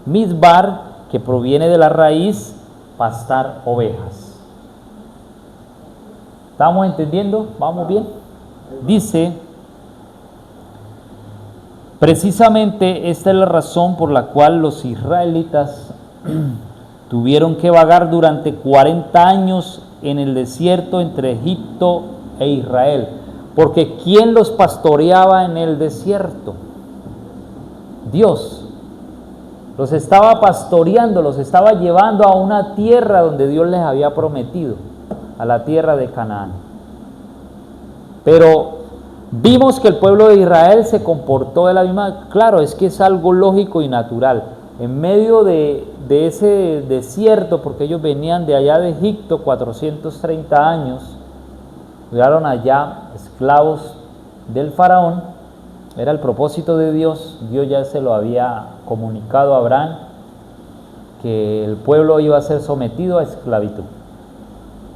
Midbar, que proviene de la raíz pastar ovejas. ¿Estamos entendiendo? ¿Vamos bien? Dice, precisamente esta es la razón por la cual los israelitas tuvieron que vagar durante 40 años en el desierto entre Egipto e Israel. Porque ¿quién los pastoreaba en el desierto? Dios. Los estaba pastoreando, los estaba llevando a una tierra donde Dios les había prometido, a la tierra de Canaán. Pero vimos que el pueblo de Israel se comportó de la misma. Claro, es que es algo lógico y natural. En medio de ese desierto, porque ellos venían de allá de Egipto 430 años, quedaron allá esclavos del faraón. Era el propósito de Dios. Dios ya se lo había comunicado a Abraham, que el pueblo iba a ser sometido a esclavitud.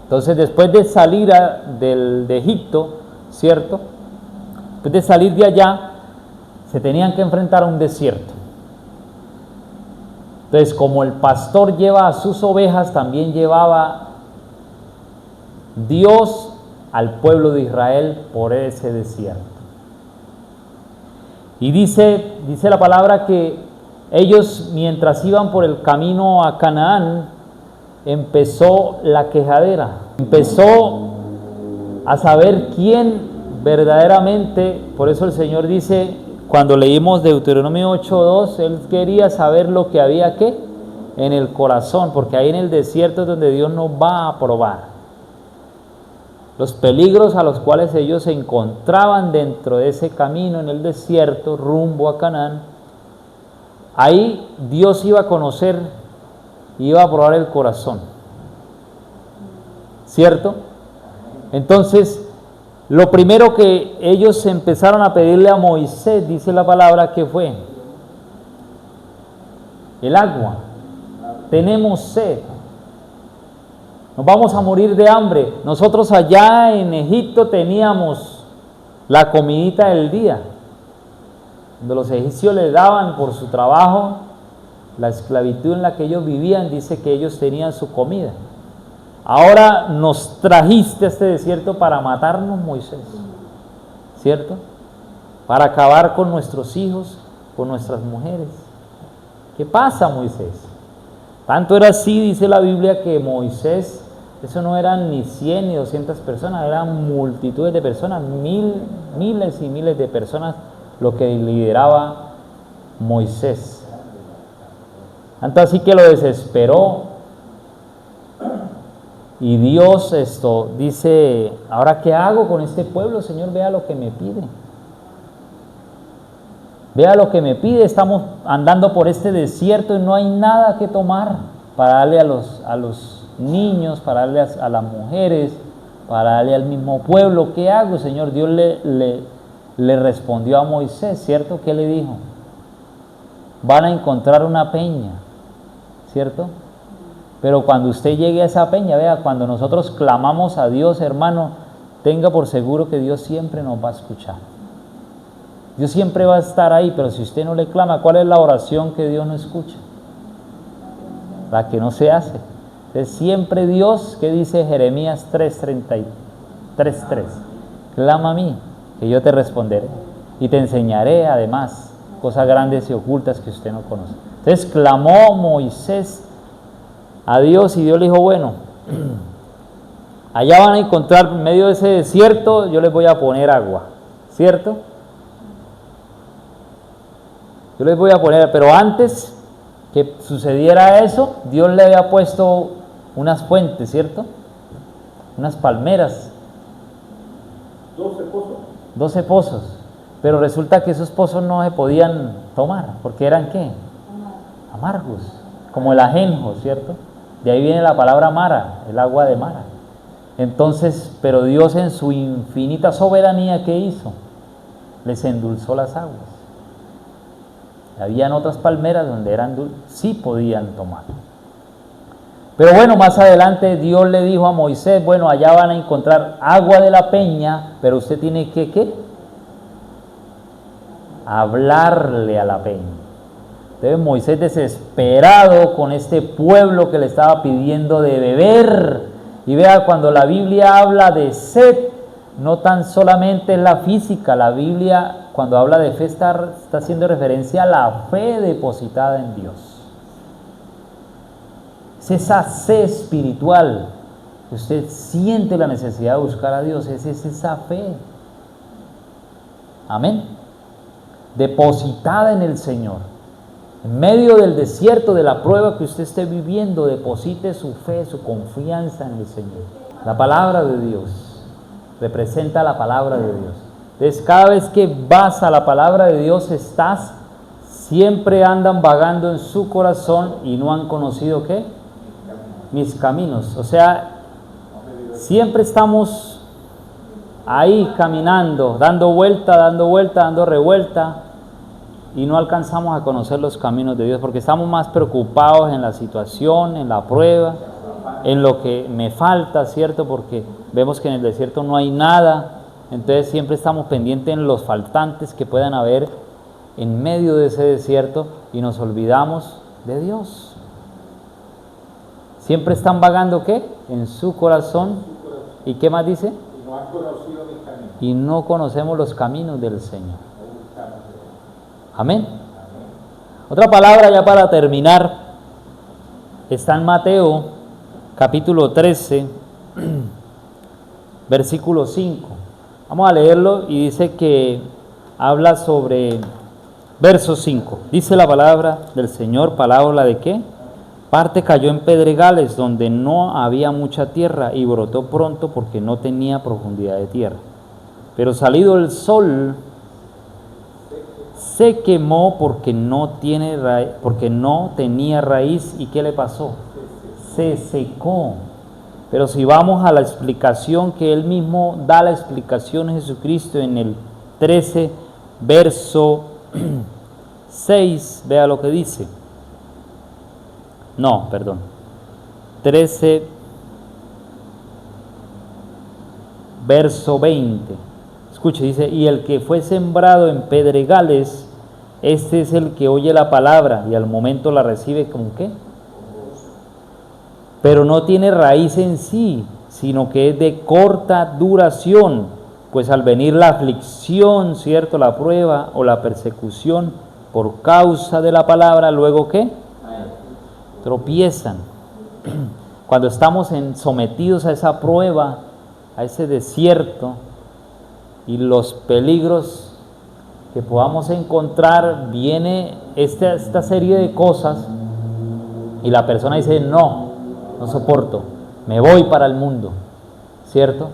Entonces, después de salir de Egipto, ¿cierto? Después de salir de allá, se tenían que enfrentar a un desierto. Entonces, como el pastor lleva a sus ovejas, también llevaba Dios al pueblo de Israel por ese desierto. Y dice la palabra que ellos, mientras iban por el camino a Canaán, empezó la quejadera. Empezó a saber quién verdaderamente, por eso el Señor dice, cuando leímos Deuteronomio 8:2, Él quería saber lo que había ¿qué? En el corazón, porque ahí en el desierto es donde Dios nos va a probar. Los peligros a los cuales ellos se encontraban dentro de ese camino en el desierto, rumbo a Canaán, ahí Dios iba a conocer, iba a probar el corazón, ¿cierto? Entonces, lo primero que ellos empezaron a pedirle a Moisés, dice la palabra, que fue el agua. Tenemos sed. Nos vamos a morir de hambre. Nosotros allá en Egipto teníamos la comidita del día, donde los egipcios les daban por su trabajo, la esclavitud en la que ellos vivían, dice que ellos tenían su comida. Ahora nos trajiste a este desierto para matarnos, Moisés, ¿cierto? Para acabar con nuestros hijos, con nuestras mujeres. ¿Qué pasa, Moisés? Tanto era así, dice la Biblia, que Moisés, eso no eran ni 100 ni 200 personas, eran multitudes de personas, miles y miles de personas lo que lideraba Moisés. Tanto así que lo desesperó. Y Dios dice, ¿ahora qué hago con este pueblo, Señor? Vea lo que me pide. Vea lo que me pide. Estamos andando por este desierto y no hay nada que tomar para darle a los niños, para darle a las mujeres, para darle al mismo pueblo. ¿Qué hago, Señor? Dios le respondió a Moisés, ¿cierto? ¿Qué le dijo? Van a encontrar una peña, ¿cierto? Pero cuando usted llegue a esa peña, vea, cuando nosotros clamamos a Dios, hermano, tenga por seguro que Dios siempre nos va a escuchar. Dios siempre va a estar ahí, pero si usted no le clama, ¿cuál es la oración que Dios no escucha? La que no se hace. Entonces siempre Dios, ¿qué dice Jeremías 3:3? clama a mí, que yo te responderé y te enseñaré además cosas grandes y ocultas que usted no conoce. Entonces clamó Moisés a Dios y Dios le dijo, bueno, allá van a encontrar en medio de ese desierto, yo les voy a poner agua, ¿cierto? Yo les voy a poner, pero antes que sucediera eso, Dios le había puesto unas fuentes, ¿cierto? Unas palmeras. 12 pozos. 12 pozos. Pero resulta que esos pozos no se podían tomar, porque eran ¿qué? Amargos, como el ajenjo, ¿cierto? De ahí viene la palabra Mara, el agua de Mara. Entonces, pero Dios en su infinita soberanía, ¿qué hizo? Les endulzó las aguas. Habían otras palmeras donde eran sí podían tomar. Pero bueno, más adelante Dios le dijo a Moisés, bueno, allá van a encontrar agua de la peña, pero usted tiene que, ¿qué? Hablarle a la peña. Entonces Moisés, desesperado con este pueblo que le estaba pidiendo de beber, y vea, cuando la Biblia habla de sed, no tan solamente es la física, la Biblia cuando habla de fe está haciendo referencia a la fe depositada en Dios. Es esa sed espiritual que usted siente la necesidad de buscar a Dios, es esa fe. Amén. Depositada en el Señor. En medio del desierto, de la prueba que usted esté viviendo, deposite su fe, su confianza en el Señor. La palabra de Dios representa la palabra de Dios. Entonces, cada vez que vas a la palabra de Dios, siempre andan vagando en su corazón y no han conocido ¿qué? Mis caminos. O sea, siempre estamos ahí caminando, dando vuelta, dando revuelta, y no alcanzamos a conocer los caminos de Dios, porque estamos más preocupados en la situación, en la prueba, en lo que me falta, ¿cierto? Porque vemos que en el desierto no hay nada. Entonces siempre estamos pendientes en los faltantes que puedan haber en medio de ese desierto y nos olvidamos de Dios. Siempre están vagando ¿qué? En su corazón. ¿Y qué más dice? Y no han conocido mis caminos. Y no conocemos los caminos del Señor. Amén. Otra palabra ya para terminar está en Mateo capítulo 13 versículo 5. Vamos a leerlo y dice que habla sobre verso 5. Dice la palabra del Señor, palabra de qué? Parte cayó en pedregales donde no había mucha tierra y brotó pronto porque no tenía profundidad de tierra. Pero salido el sol, se quemó porque no tenía raíz. ¿Y qué le pasó? Se secó. Pero si vamos a la explicación que él mismo da, la explicación de Jesucristo en el 13, verso 6, vea lo que dice. No, perdón. 13, verso 20. Escuche, dice, y el que fue sembrado en pedregales, este es el que oye la palabra y al momento la recibe como ¿qué? Pero no tiene raíz en sí, sino que es de corta duración, pues al venir la aflicción, ¿cierto? La prueba o la persecución por causa de la palabra, luego ¿qué? Tropiezan. Cuando estamos sometidos a esa prueba, a ese desierto y los peligros que podamos encontrar, viene esta serie de cosas y la persona dice, no soporto, me voy para el mundo, ¿cierto?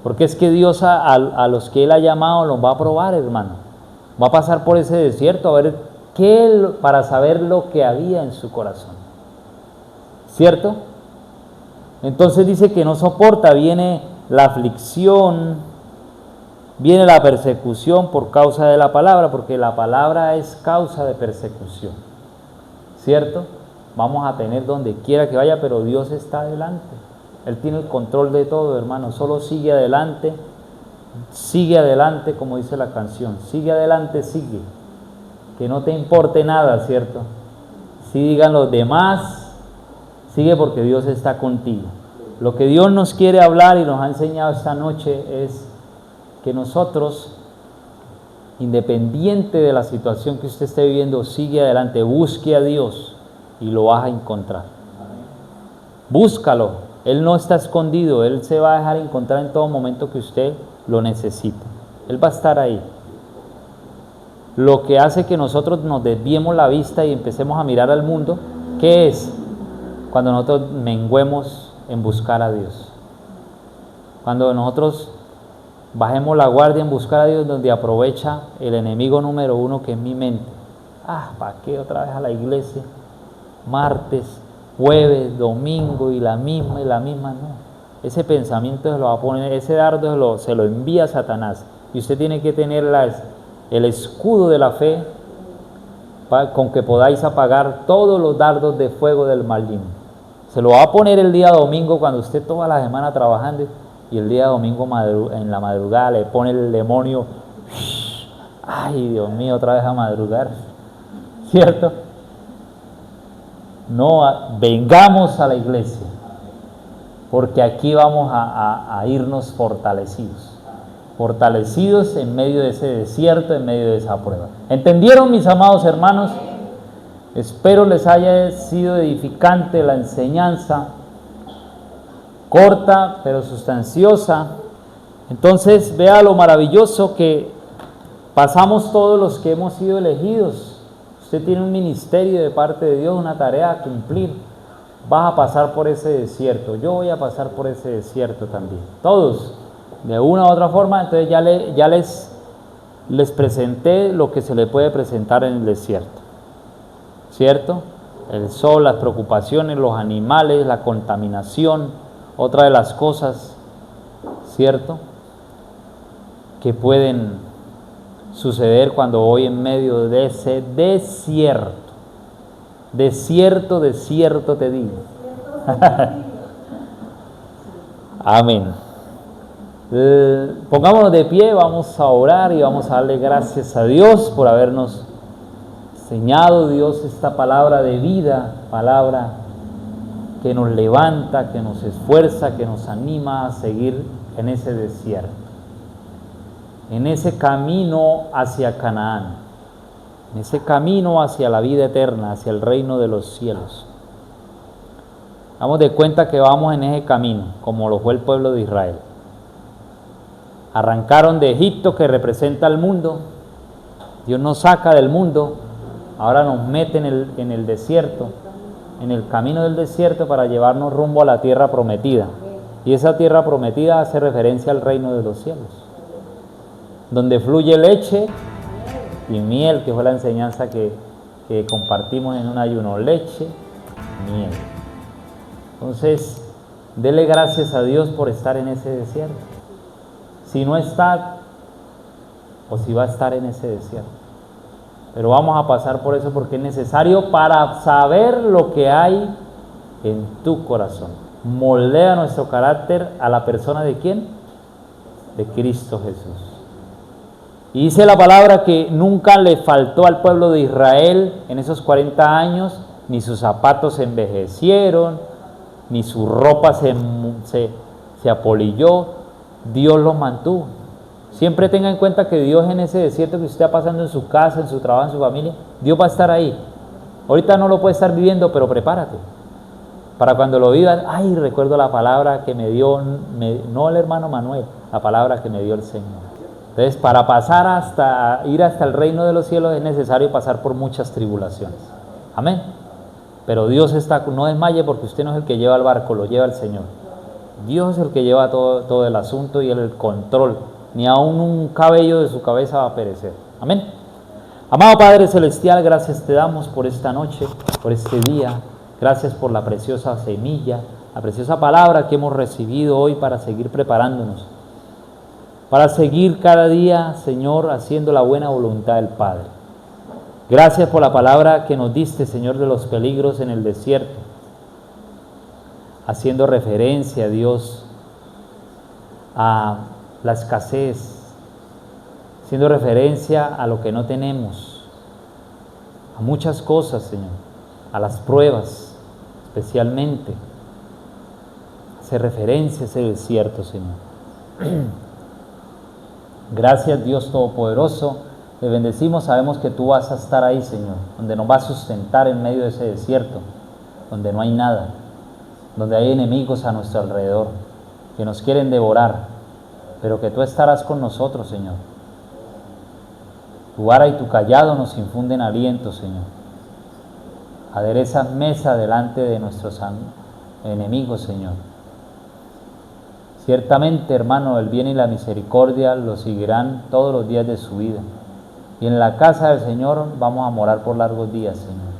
Porque es que Dios a los que Él ha llamado los va a probar, hermano. Va a pasar por ese desierto a ver para saber lo que había en su corazón, ¿cierto? Entonces dice que no soporta, viene la aflicción, viene la persecución por causa de la palabra, porque la palabra es causa de persecución, ¿cierto? Vamos a tener donde quiera que vaya, pero Dios está adelante. Él tiene el control de todo, hermano. Solo sigue adelante, como dice la canción. Sigue adelante, sigue. Que no te importe nada, ¿cierto? Si digan los demás, sigue porque Dios está contigo. Lo que Dios nos quiere hablar y nos ha enseñado esta noche es que nosotros, independiente de la situación que usted esté viviendo, sigue adelante, busque a Dios y lo vas a encontrar. Búscalo, Él no está escondido, Él se va a dejar encontrar en todo momento que usted lo necesite. Él va a estar ahí. Lo que hace que nosotros nos desviemos la vista y empecemos a mirar al mundo, ¿qué es? Cuando nosotros menguemos en buscar a Dios. Cuando nosotros bajemos la guardia en buscar a Dios, donde aprovecha el enemigo número uno, que es mi mente. ¿Para qué otra vez a la iglesia? Martes, jueves, domingo y la misma, no. Ese pensamiento se lo va a poner, ese dardo se lo envía Satanás. Y usted tiene que tener el escudo de la fe con que podáis apagar todos los dardos de fuego del maligno. Se lo va a poner el día domingo, cuando usted toda la semana trabajando, y el día domingo en la madrugada le pone el demonio, ay Dios mío, otra vez a madrugar, ¿cierto? No, vengamos a la iglesia, porque aquí vamos a irnos fortalecidos en medio de ese desierto, en medio de esa prueba. ¿Entendieron, mis amados hermanos? Espero les haya sido edificante la enseñanza, corta pero sustanciosa. Entonces vea lo maravilloso que pasamos todos los que hemos sido elegidos. Usted tiene un ministerio de parte de Dios, una tarea a cumplir. Vas a pasar por ese desierto, yo voy a pasar por ese desierto también, todos, de una u otra forma. Entonces ya les presenté lo que se le puede presentar en el desierto, ¿cierto? El sol, las preocupaciones, los animales, la contaminación, otra de las cosas, ¿cierto?, que pueden suceder cuando voy en medio de ese desierto. Desierto te digo. Amén. Pongámonos de pie, vamos a orar y vamos a darle gracias a Dios por habernos enseñado, Dios, esta palabra de vida, palabra que nos levanta, que nos esfuerza, que nos anima a seguir en ese desierto, en ese camino hacia Canaán, en ese camino hacia la vida eterna, hacia el reino de los cielos. Damos de cuenta que vamos en ese camino, como lo fue el pueblo de Israel. Arrancaron de Egipto, que representa al mundo. Dios nos saca del mundo, ahora nos mete en el desierto, en el camino del desierto, para llevarnos rumbo a la tierra prometida. Y esa tierra prometida hace referencia al reino de los cielos, donde fluye leche y miel, que fue la enseñanza que compartimos en un ayuno. Leche, miel. Entonces, dele gracias a Dios por estar en ese desierto. Si no está, o si va a estar en ese desierto. Pero vamos a pasar por eso, porque es necesario para saber lo que hay en tu corazón. Moldea nuestro carácter a la persona ¿de quién? De Cristo Jesús. Y dice la palabra que nunca le faltó al pueblo de Israel en esos 40 años, ni sus zapatos se envejecieron, ni su ropa se apolilló. Dios los mantuvo. Siempre tenga en cuenta que Dios, en ese desierto que usted está pasando en su casa, en su trabajo, en su familia, Dios va a estar ahí. Ahorita no lo puede estar viviendo, pero prepárate para cuando lo vivas. Ay, recuerdo la palabra que me dio, no el hermano Manuel, la palabra que me dio el Señor. Entonces, para ir hasta el reino de los cielos es necesario pasar por muchas tribulaciones. Amén. Pero Dios no desmaye, porque usted no es el que lleva el barco, lo lleva el Señor. Dios es el que lleva todo el asunto y el control. Ni aún un cabello de su cabeza va a perecer. Amén. Amado Padre Celestial, gracias te damos por esta noche, por este día. Gracias por la preciosa semilla, la preciosa palabra que hemos recibido hoy para seguir preparándonos, para seguir cada día, Señor, haciendo la buena voluntad del Padre. Gracias por la palabra que nos diste, Señor, de los peligros en el desierto, haciendo referencia, Dios, a la escasez, haciendo referencia a lo que no tenemos, a muchas cosas, Señor, a las pruebas, especialmente. Hace referencia a ese desierto, Señor. Gracias, Dios Todopoderoso. Te bendecimos, sabemos que tú vas a estar ahí, Señor, donde nos vas a sustentar en medio de ese desierto, donde no hay nada, donde hay enemigos a nuestro alrededor, que nos quieren devorar, pero que tú estarás con nosotros, Señor. Tu vara y tu callado nos infunden aliento, Señor. Aderezas mesa delante de nuestros enemigos, Señor. Ciertamente, hermano, el bien y la misericordia lo seguirán todos los días de su vida. Y en la casa del Señor vamos a morar por largos días, Señor.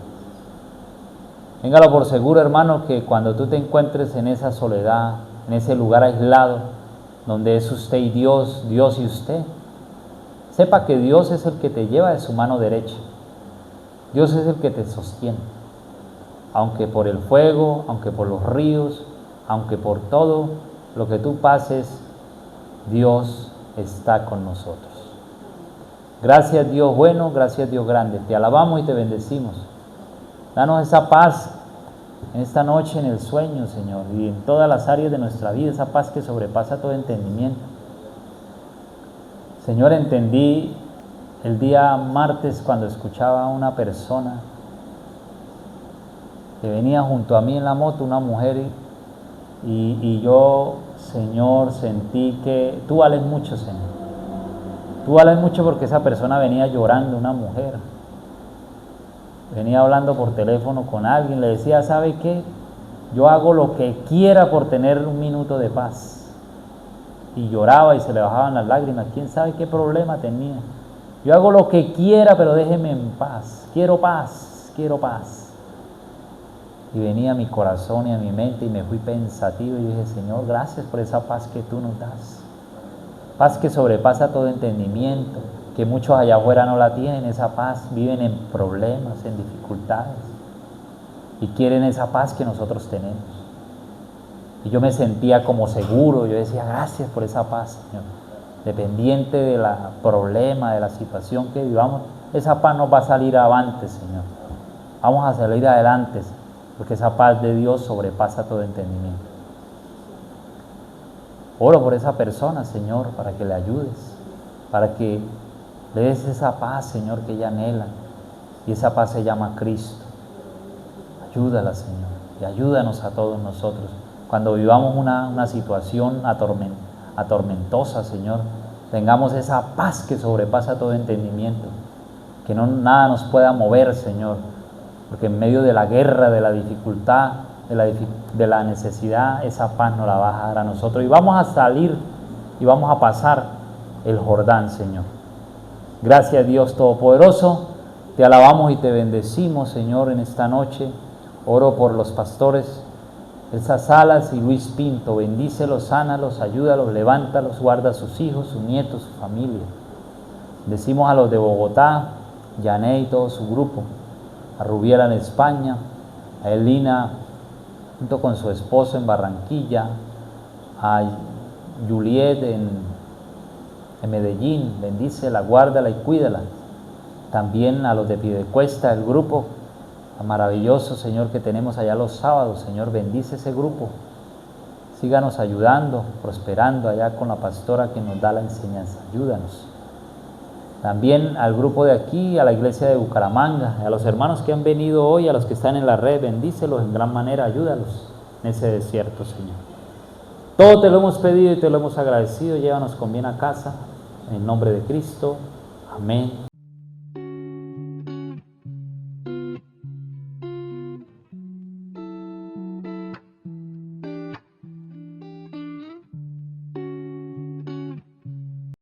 Téngalo por seguro, hermano, que cuando tú te encuentres en esa soledad, en ese lugar aislado, donde es usted y Dios, Dios y usted, sepa que Dios es el que te lleva de su mano derecha. Dios es el que te sostiene. Aunque por el fuego, aunque por los ríos, aunque por todo lo que tú pases, Dios está con nosotros. Gracias, Dios bueno, gracias, Dios grande. Te alabamos y te bendecimos. Danos esa paz en esta noche, en el sueño, Señor, y en todas las áreas de nuestra vida, esa paz que sobrepasa todo entendimiento. Señor, entendí el día martes cuando escuchaba a una persona que venía junto a mí en la moto, una mujer, y yo, Señor, sentí que tú vales mucho, Señor. Tú vales mucho porque esa persona venía llorando, una mujer. Venía hablando por teléfono con alguien, le decía, ¿sabe qué? Yo hago lo que quiera por tener un minuto de paz. Y lloraba y se le bajaban las lágrimas, quién sabe qué problema tenía. Yo hago lo que quiera, pero déjeme en paz. Quiero paz, quiero paz. Y venía a mi corazón y a mi mente y me fui pensativo y dije, Señor, gracias por esa paz que tú nos das. Paz que sobrepasa todo entendimiento, que muchos allá afuera no la tienen, esa paz, viven en problemas, en dificultades, y quieren esa paz que nosotros tenemos. Y yo me sentía como seguro, yo decía, gracias por esa paz, Señor. Dependiente del problema, de la situación que vivamos, esa paz nos va a salir avante, Señor. Vamos a salir adelante, porque esa paz de Dios sobrepasa todo entendimiento. Oro por esa persona, Señor, para que le ayudes, para que le des esa paz, Señor, que ella anhela, y esa paz se llama Cristo. Ayúdala, Señor, y ayúdanos a todos nosotros. Cuando vivamos una situación atormentosa, Señor, tengamos esa paz que sobrepasa todo entendimiento, que nada nos pueda mover, Señor, porque en medio de la guerra, de la dificultad, de la necesidad, esa paz nos la vas a dar a nosotros, y vamos a salir y vamos a pasar el Jordán, Señor. Gracias, Dios Todopoderoso, te alabamos y te bendecimos, Señor, en esta noche. Oro por los pastores Elsa Salas y Luis Pinto, bendícelos, sánalos, ayúdalos, levántalos, guarda a sus hijos, sus nietos, su familia. Decimos a los de Bogotá, Yané y todo su grupo, a Rubiela en España, a Elina junto con su esposo en Barranquilla, a Juliet en Medellín, bendícela, guárdala y cuídala. También a los de Piedecuesta, el grupo maravilloso, Señor, que tenemos allá los sábados, Señor, bendice ese grupo. Síganos ayudando, prosperando allá con la pastora que nos da la enseñanza, ayúdanos. También al grupo de aquí, a la iglesia de Bucaramanga, a los hermanos que han venido hoy, a los que están en la red, bendícelos en gran manera, ayúdalos en ese desierto, Señor. Todo te lo hemos pedido y te lo hemos agradecido, llévanos con bien a casa, en nombre de Cristo, amén.